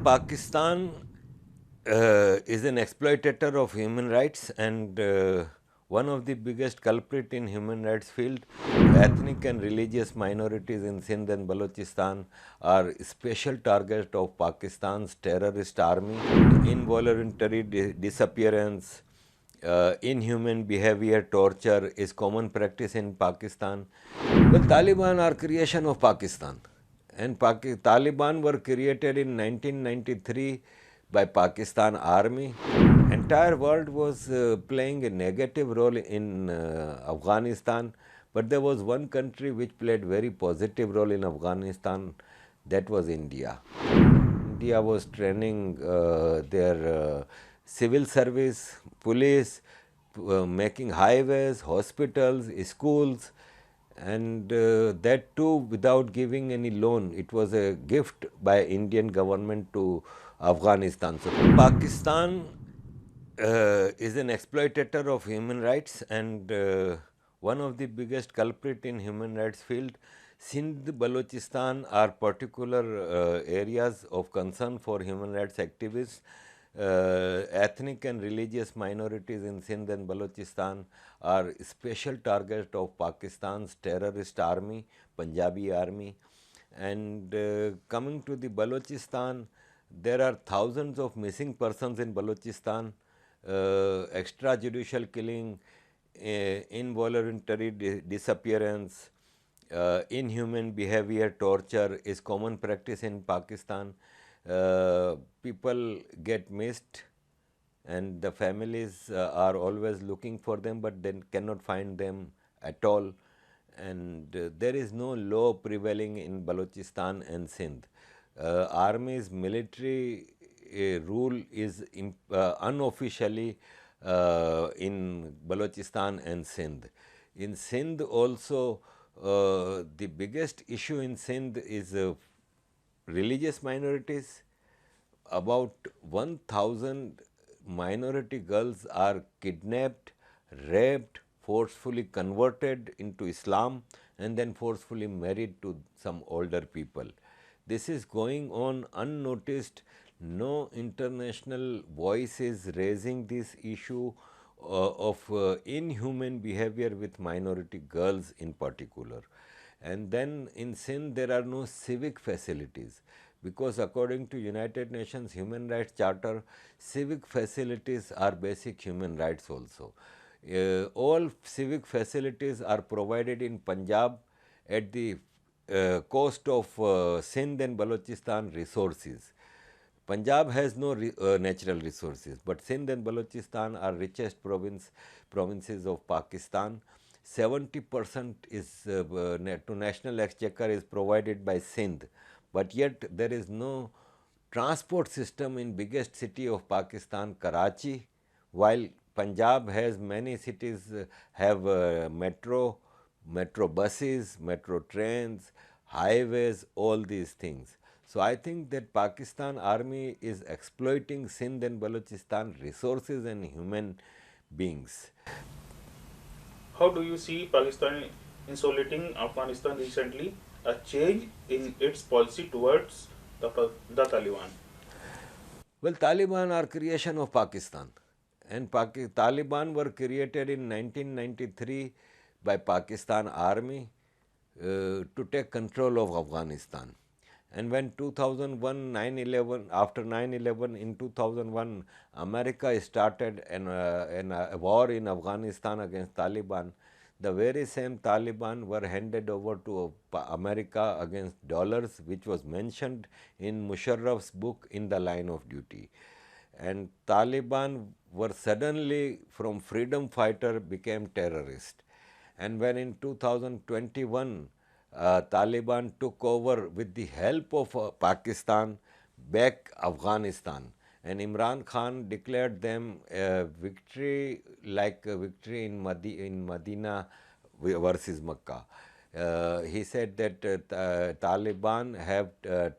Pakistan is an exploitator of human rights and one of the biggest culprit in human rights field. Ethnic and religious minorities in Sindh and Balochistan are special target of Pakistan's terrorist army. Involuntary disappearance, inhuman behavior, torture is common practice in Pakistan. Well, Taliban are creation of Pakistan, and Taliban were created in 1993 by Pakistan Army. Entire world was playing a negative role in Afghanistan, but there was one country which played very positive role in Afghanistan. That was India. India was training their civil service, police, making highways, hospitals, schools, and that too without giving any loan. It was a gift by Indian government to Afghanistan. So Pakistan is an exploitator of human rights and one of the biggest culprit in human rights field. Sindh, Balochistan are particular areas of concern for human rights activists. Ethnic and religious minorities in Sindh and Balochistan are special target of Pakistan's terrorist army, Punjabi army. And coming to the Balochistan, there are thousands of missing persons in Balochistan, extrajudicial killing, involuntary disappearance, inhuman behavior, torture is common practice in Pakistan. People get missed and the families are always looking for them, but then cannot find them at all. And there is no law prevailing in Balochistan and Sindh. Army's military rule is unofficially in Balochistan and Sindh. In Sindh also, the biggest issue in Sindh is religious minorities. About 1,000 minority girls are kidnapped, raped, forcefully converted into Islam and then forcefully married to some older people. This is going on unnoticed. No international voice is raising this issue of inhuman behavior with minority girls in particular. And then in Sindh there are no civic facilities, because according to United Nations Human Rights Charter, civic facilities are basic human rights also. All civic facilities are provided in Punjab at the cost of Sindh and Balochistan resources. Punjab has no natural resources, but Sindh and Balochistan are richest provinces of Pakistan. 70% is to national exchequer is provided by Sindh, but yet there is no transport system in biggest city of Pakistan, Karachi, while Punjab has many cities have metro buses, metro trains, highways, all these things. So I think that Pakistan army is exploiting Sindh and Balochistan resources and human beings. How do you see Pakistan insulating Afghanistan recently? A change in its policy towards the Taliban. Well, Taliban are creation of Pakistan, and Taliban were created in 1993 by Pakistan Army to take control of Afghanistan. And when 2001, 9/11, after 9/11 in 2001, America started a war in Afghanistan against Taliban. The very same Taliban were handed over to America against dollars, which was mentioned in Musharraf's book In the Line of Duty. And Taliban were suddenly from freedom fighter became terrorist. And when in 2021 Taliban took over with the help of Pakistan back Afghanistan, and Imran Khan declared them a victory like a victory in Medina versus Makkah. He said that Taliban have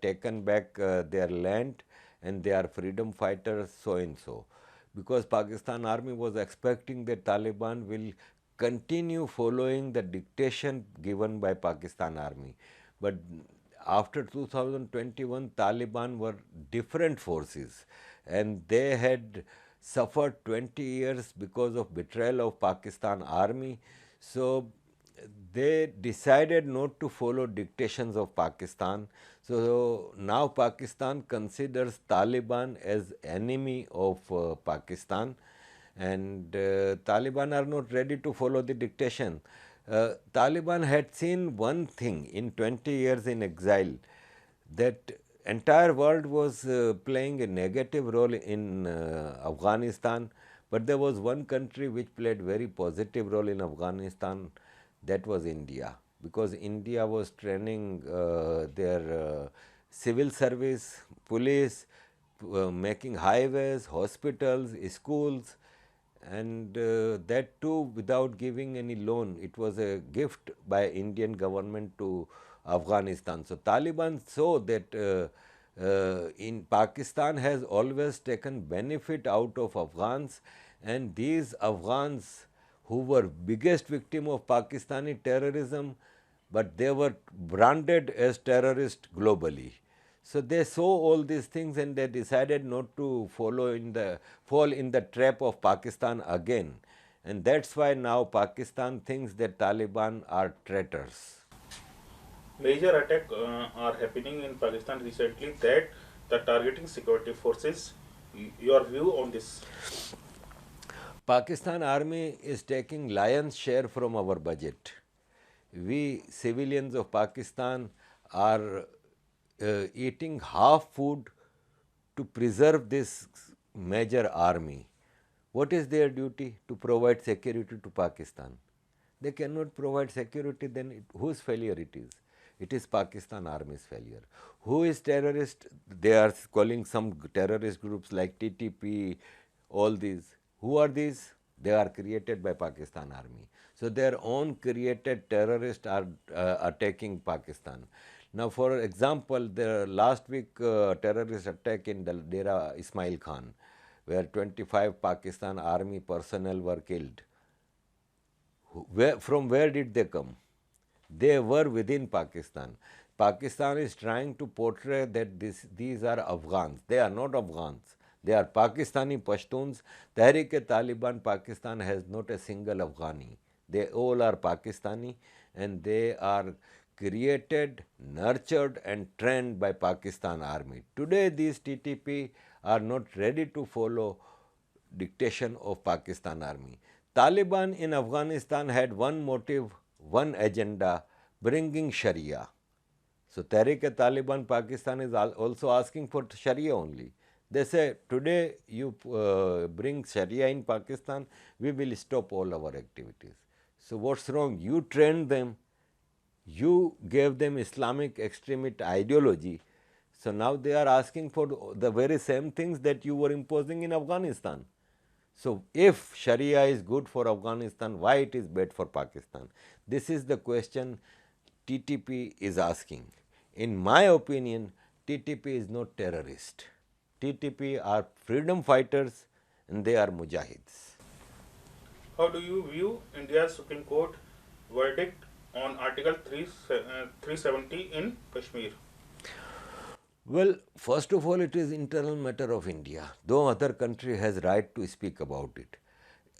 taken back their land and they are freedom fighters so and so, because Pakistan army was expecting that Taliban will continue following the dictation given by Pakistan army. But after 2021, Taliban were different forces, and they had suffered 20 years because of betrayal of Pakistan army. So they decided not to follow dictations of Pakistan. So now Pakistan considers Taliban as enemy of Pakistan, and Taliban are not ready to follow the dictation. Taliban had seen one thing in 20 years in exile, that entire world was playing a negative role in Afghanistan, but there was one country which played very positive role in Afghanistan, that was India, because India was training their civil service, police, making highways, hospitals, schools, and that too without giving any loan. It was a gift by Indian government to Afghanistan. So Taliban saw that in Pakistan has always taken benefit out of Afghans, and these Afghans who were biggest victim of Pakistani terrorism, but they were branded as terrorists globally. So they saw all these things and they decided not to fall in the trap of Pakistan again. And that's why now Pakistan thinks that Taliban are traitors. Major attacks are happening in Pakistan recently that the targeting security forces. Your view on this? Pakistan army is taking lion's share from our budget. We civilians of Pakistan are eating half food to preserve this major army. What is their duty? To provide security to Pakistan. They cannot provide security, then whose failure it is? It is Pakistan army's failure. Who is terrorist? They are calling some terrorist groups like TTP, all these. Who are these? They are created by Pakistan army. So their own created terrorists are attacking Pakistan. Now, for example, the last week terrorist attack in the Dera Ismail Khan, where 25 Pakistan army personnel were killed. From where did they come? They were within Pakistan. Pakistan is trying to portray that these are Afghans. They are not Afghans. They are Pakistani Pashtuns. Tehreek-e-Taliban Pakistan has not a single Afghani. They all are Pakistani, and they are created, nurtured and trained by Pakistan army. Today these TTP are not ready to follow dictation of Pakistan army. Taliban in Afghanistan had one motive, one agenda, bringing Sharia. So Tehreek-e-Taliban Pakistan is also asking for Sharia only. They say, today you bring Sharia in Pakistan, we will stop all our activities. So what's wrong? You trained them, you gave them Islamic extremist ideology. So now they are asking for the very same things that you were imposing in Afghanistan. So if Sharia is good for Afghanistan, why it is bad for Pakistan? This is the question TTP is asking. In my opinion, TTP is not terrorist. TTP are freedom fighters and they are mujahids. How do you view India's Supreme Court verdict on Article 370 in Kashmir? Well, first of all, it is internal matter of India. No other country has right to speak about it.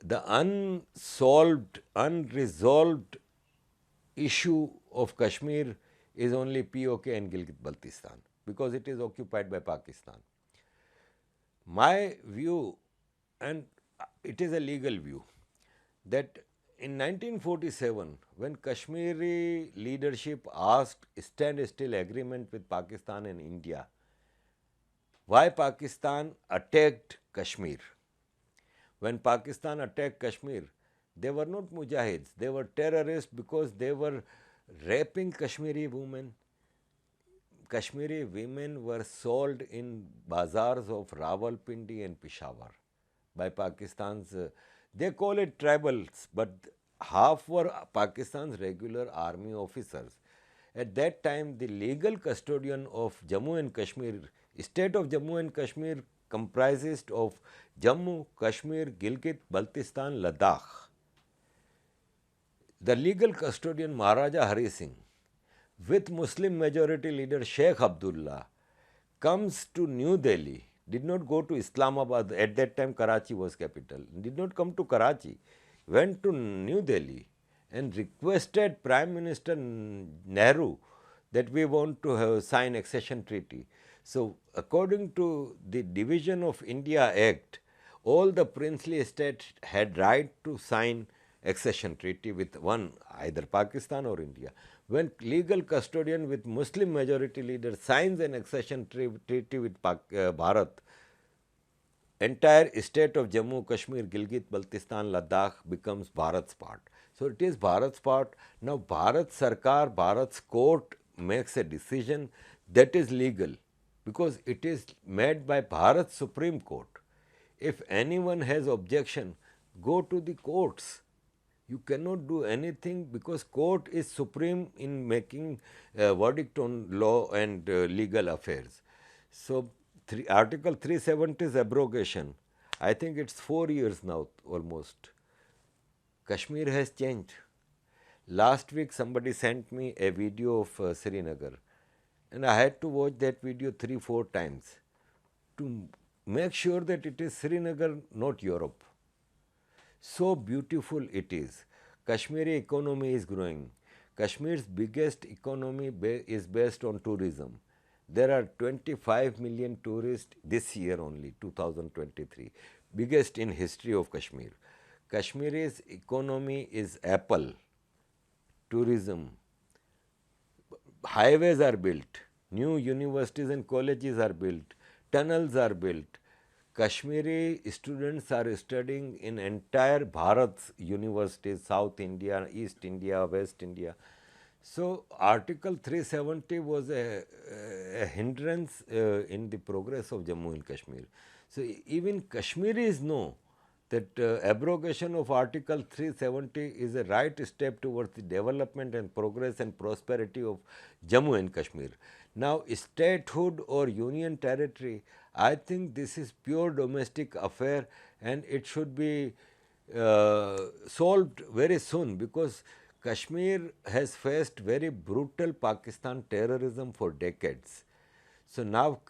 The unsolved, unresolved issue of Kashmir is only POK and Gilgit-Baltistan because it is occupied by Pakistan. My view, and it is a legal view, that in 1947, when Kashmiri leadership asked standstill agreement with Pakistan and India, why Pakistan attacked Kashmir? When Pakistan attacked Kashmir, they were not mujahids, they were terrorists because they were raping Kashmiri women. Kashmiri women were sold in bazaars of Rawalpindi and Peshawar by Pakistan's, they call it tribals, but half were Pakistan's regular army officers. At that time, the legal custodian of Jammu and Kashmir, state of Jammu and Kashmir comprises of Jammu, Kashmir, Gilgit, Baltistan, Ladakh. The legal custodian Maharaja Hari Singh, with Muslim majority leader Sheikh Abdullah comes to New Delhi, did not go to Islamabad, at that time Karachi was capital, did not come to Karachi, went to New Delhi and requested Prime Minister Nehru that we want to sign accession treaty. So, according to the Division of India Act, all the princely states had right to sign accession treaty with one, either Pakistan or India. When legal custodian with Muslim majority leader signs an accession treaty with Bharat, entire state of Jammu, Kashmir, Gilgit, Baltistan, Ladakh becomes Bharat's part. So it is Bharat's part. Now Bharat Sarkar, Bharat's court makes a decision that is legal because it is made by Bharat Supreme Court. If anyone has objection, go to the courts. You cannot do anything because court is supreme in making verdict on law and legal affairs. So Article 370 is abrogation. I think it's 4 years now almost. Kashmir has changed. Last week somebody sent me a video of Srinagar and I had to watch that video 3-4 times to make sure that it is Srinagar, not Europe. So beautiful it is. Kashmiri economy is growing. Kashmir's biggest economy is based on tourism. There are 25 million tourists this year only, 2023, biggest in history of Kashmir. Kashmir's economy is apple, tourism, highways are built, new universities and colleges are built, tunnels are built. Kashmiri students are studying in entire Bharat's universities, South India, East India, West India. So Article 370 was a hindrance in the progress of Jammu and Kashmir. So even Kashmiris know that abrogation of Article 370 is a right step towards the development and progress and prosperity of Jammu and Kashmir. Now, statehood or union territory, I think this is pure domestic affair and it should be solved very soon because Kashmir has faced very brutal Pakistan terrorism for decades. So now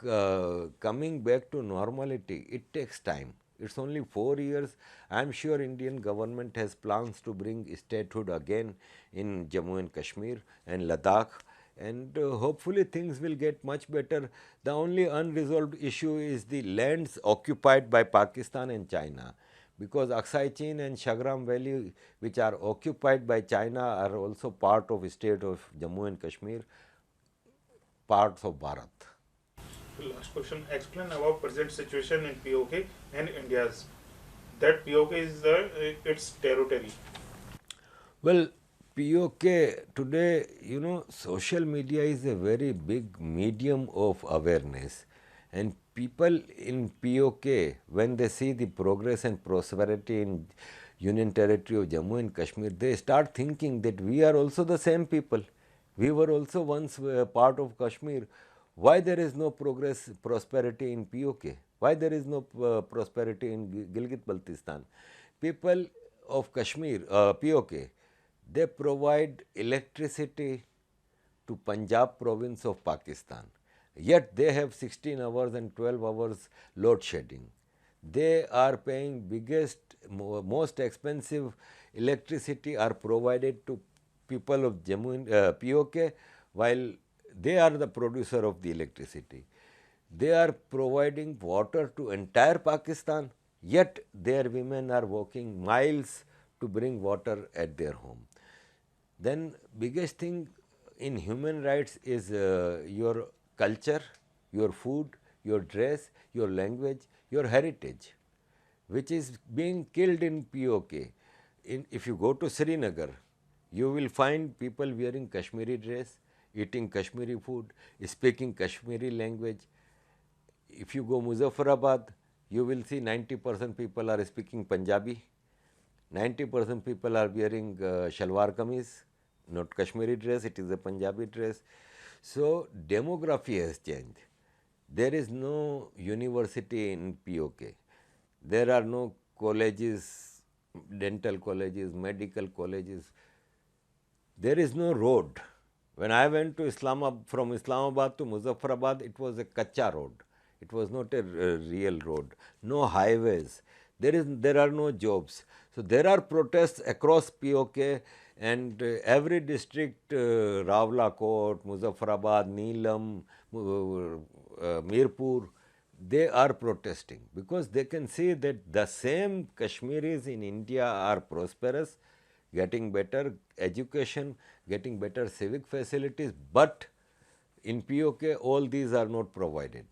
coming back to normality, it takes time. It's only 4 years. I'm sure Indian government has plans to bring statehood again in Jammu and Kashmir and Ladakh and hopefully things will get much better. The only unresolved issue is the lands occupied by Pakistan and China because Aksai Chin and Shagram Valley which are occupied by China are also part of state of Jammu and Kashmir, parts of Bharat. Last question. Explain about present situation in POK and India's. That POK is its territory. Well, POK today, social media is a very big medium of awareness, and people in POK, when they see the progress and prosperity in Union Territory of Jammu and Kashmir, they start thinking that we are also the same people. We were also once part of Kashmir. Why there is no progress, prosperity in POK? Why there is no prosperity in Gilgit-Baltistan? People of Kashmir, POK, they provide electricity to Punjab province of Pakistan. Yet they have 16 hours and 12 hours load shedding. They are paying biggest, most expensive electricity are provided to people of Jammu and POK while they are the producer of the electricity. They are providing water to entire Pakistan, yet their women are walking miles to bring water at their home. Then biggest thing in human rights is your culture, your food, your dress, your language, your heritage, which is being killed in POK. If you go to Srinagar, you will find people wearing Kashmiri dress, eating Kashmiri food, speaking Kashmiri language. If you go Muzaffarabad, you will see 90% people are speaking Punjabi, 90% people are wearing shalwar kameez, not Kashmiri dress, it is a Punjabi dress. So demography has changed. There is no university in POK. There are no colleges, dental colleges, medical colleges. There is no road. When I went to from Islamabad to Muzaffarabad, it was a kacha road. It was not a real road. No highways. There are no jobs. So there are protests across POK, and every district, Rawla Kot, Muzaffarabad, Neelam, Mirpur, they are protesting because they can see that the same Kashmiris in India are prosperous, getting better education, getting better civic facilities, but in POK all these are not provided.